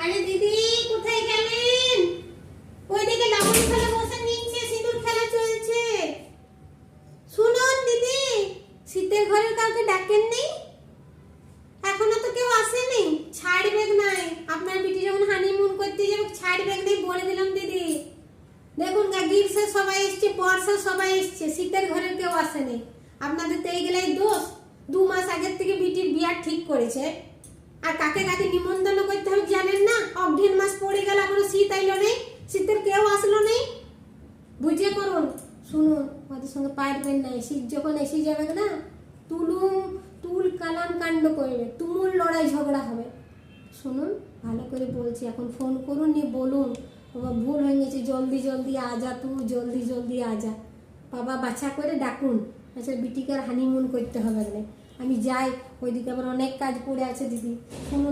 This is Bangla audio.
আরে দিদি কোথায় গেলেন? ওইদিকে লাবণী খেলা বসে নিচ্ছে, সিঁদুর খেলা চলছে। শুনুন দিদি, শীতের ঘরের কাউকে ডাকেন নেই? এখনো তো কেউ আসেনি। ছাড় ব্যাগ নাই, আপনার বিটি যখন হানিমুন করতে যাবে ছাড় ব্যাগ নেই বলে দিলাম দিদি। দেখুন গ্রীষ্মে সবাই এসছে, বর্ষা সবাই এসছে, শীতের ঘরের কেউ আসেনি। আপনাদের তো এইগুলাই দোষ। 2 মাস আগের থেকে বিটির বিয়ার ঠিক করেছে, আর কাকে কাকে নিমন্ত্রণ করতে হবে জানেন না? অগ্রহণ মাস পড়ে গেল, এখনো শীত আইলো নেই, শীতের কেউ আসলো নেই। বুঝে করুন। শুনুন, ওদের সঙ্গে পারবেন না, শীত যখন এসে যাবে না, তুল কালাম কাণ্ড করবে, তুমুল লড়াই ঝগড়া হবে। শুনুন, ভালো করে বলছি, এখন ফোন করুন, নিয়ে বলুন বাবা ভুল হয়ে গেছে, জলদি জলদি আজা, তুই জলদি জলদি আজা। বাবা বাছা করে ডাকুন। আচ্ছা, বিটিকে আর হানিমুন করতে হবে না। আমি যাই, ওইদিকে আবার অনেক কাজ পড়ে আছে দিদি। শুনুন।